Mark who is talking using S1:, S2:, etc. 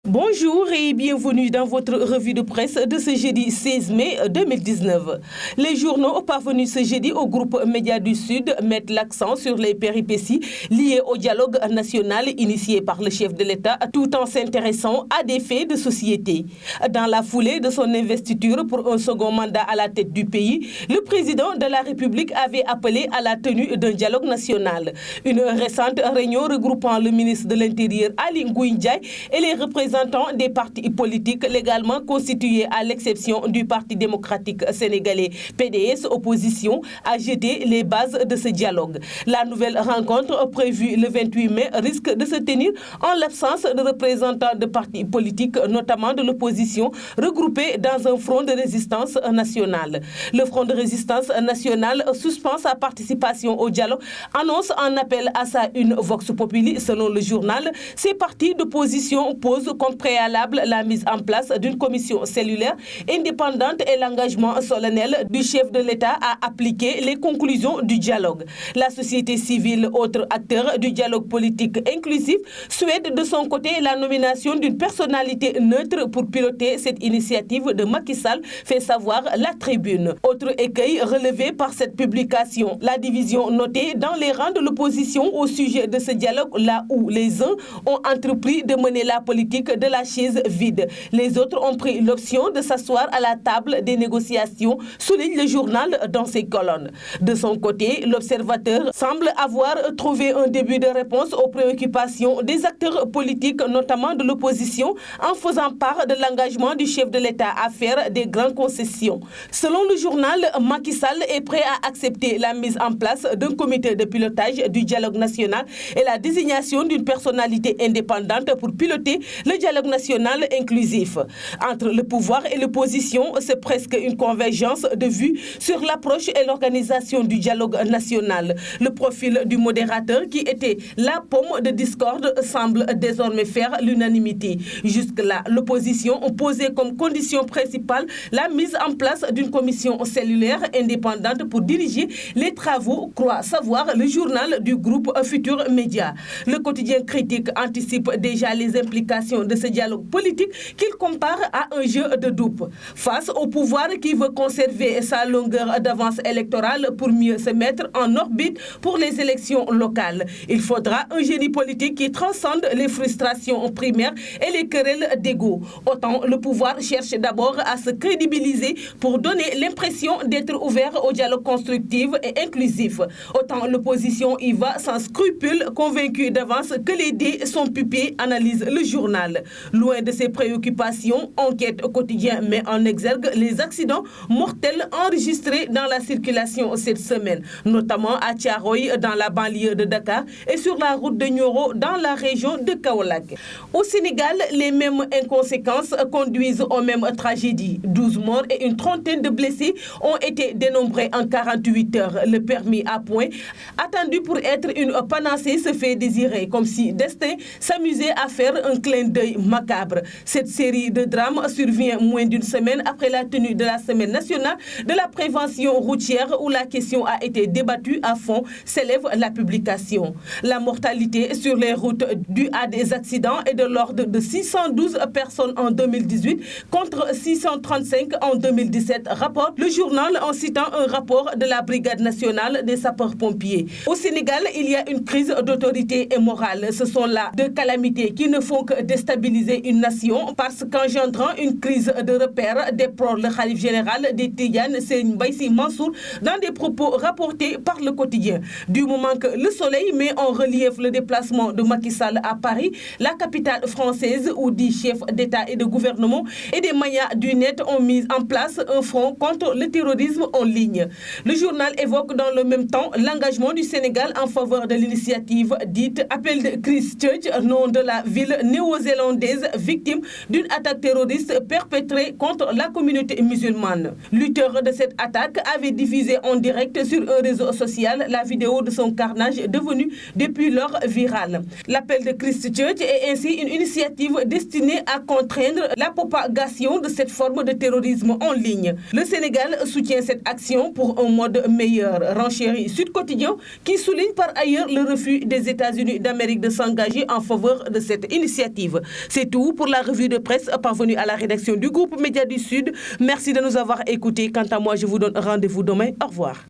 S1: Bonjour et bienvenue dans votre revue de presse de ce jeudi 16 mai 2019. Les journaux parvenus ce jeudi au groupe Médias du Sud mettent l'accent sur les péripéties liées au dialogue national initié par le chef de l'État tout en s'intéressant à des faits de société. Dans la foulée de son investiture pour un second mandat à la tête du pays, le président de la République avait appelé à la tenue d'un dialogue national. Une récente réunion regroupant le ministre de l'Intérieur Aly Ngouille Ndiaye et les représentants des partis politiques légalement constitués à l'exception du Parti démocratique sénégalais PDS opposition a jeté les bases de ce dialogue. La nouvelle rencontre prévue le 28 mai risque de se tenir en l'absence de représentants de partis politiques, notamment de l'opposition, regroupés dans un front de résistance nationale. Le front de résistance nationale suspend sa participation au dialogue, annonce en appel à sa une Vox Populi. Selon le journal, ces partis d'opposition posent comme préalable la mise en place d'une commission cellulaire indépendante et l'engagement solennel du chef de l'État à appliquer les conclusions du dialogue. La société civile, autre acteur du dialogue politique inclusif, souhaite de son côté la nomination d'une personnalité neutre pour piloter cette initiative de Macky Sall, fait savoir la Tribune. Autre écueil relevé par cette publication, la division notée dans les rangs de l'opposition au sujet de ce dialogue, là où les uns ont entrepris de mener la politique de la chaise vide. Les autres ont pris l'option de s'asseoir à la table des négociations, souligne le journal dans ses colonnes. De son côté, l'Observateur semble avoir trouvé un début de réponse aux préoccupations des acteurs politiques, notamment de l'opposition, en faisant part de l'engagement du chef de l'État à faire des grandes concessions. Selon le journal, Macky Sall est prêt à accepter la mise en place d'un comité de pilotage du dialogue national et la désignation d'une personnalité indépendante pour piloter le dialogue national inclusif. Entre le pouvoir et l'opposition, c'est presque une convergence de vues sur l'approche et l'organisation du dialogue national. Le profil du modérateur qui était la pomme de discorde semble désormais faire l'unanimité. Jusque-là, l'opposition posait comme condition principale la mise en place d'une commission cellulaire indépendante pour diriger les travaux, croit savoir le journal du groupe Futur Média. Le quotidien Critique anticipe déjà les implications de ce dialogue politique qu'il compare à un jeu de dupes. Face au pouvoir qui veut conserver sa longueur d'avance électorale pour mieux se mettre en orbite pour les élections locales, il faudra un génie politique qui transcende les frustrations primaires et les querelles d'ego. Autant le pouvoir cherche d'abord à se crédibiliser pour donner l'impression d'être ouvert au dialogue constructif et inclusif. Autant l'opposition y va sans scrupule, convaincue d'avance que les dés sont pipés, analyse le journal. Loin de ses préoccupations, Enquête quotidien met en exergue les accidents mortels enregistrés dans la circulation cette semaine, notamment à Thiaroye dans la banlieue de Dakar et sur la route de Nioro dans la région de Kaolack. Au Sénégal, les mêmes inconséquences conduisent aux mêmes tragédies. 12 morts et une trentaine de blessés ont été dénombrés en 48 heures. Le permis à point, attendu pour être une panacée, se fait désirer, comme si Destin s'amusait à faire un clin d'œil macabre. Cette série de drames survient moins d'une semaine après la tenue de la Semaine nationale de la prévention routière où la question a été débattue à fond, s'élève la publication. La mortalité sur les routes due à des accidents est de l'ordre de 612 personnes en 2018 contre 635 en 2017, rapporte le journal en citant un rapport de la Brigade nationale des sapeurs-pompiers. Au Sénégal, il y a une crise d'autorité et morale. Ce sont là deux calamités qui ne font que déstabiliser une nation parce qu'engendrant une crise de repères, déplore le khalife général des Tidianes, Serigne Mbaye Sy Mansour, dans des propos rapportés par le quotidien. Du moment que Le Soleil met en relief le déplacement de Macky Sall à Paris, la capitale française, où 10 chefs d'État et de gouvernement et des mayas du net ont mis en place un front contre le terrorisme en ligne. Le journal évoque dans le même temps l'engagement du Sénégal en faveur de l'initiative dite Appel de Christchurch, nom de la ville néo-zélandaise victime d'une attaque terroriste perpétrée contre la communauté musulmane. L'auteur de cette attaque avait diffusé en direct sur un réseau social la vidéo de son carnage devenu depuis lors viral. L'appel de Christchurch est ainsi une initiative destinée à contraindre la propagation de cette forme de terrorisme en ligne. Le Sénégal soutient cette action pour un mode meilleur, renchérit Sud Quotidien, qui souligne par ailleurs le refus des États-Unis d'Amérique de s'engager en faveur de cette initiative. C'est tout pour la revue de presse parvenue à la rédaction du groupe Média du Sud. Merci de nous avoir écoutés. Quant à moi, je vous donne rendez-vous demain. Au revoir.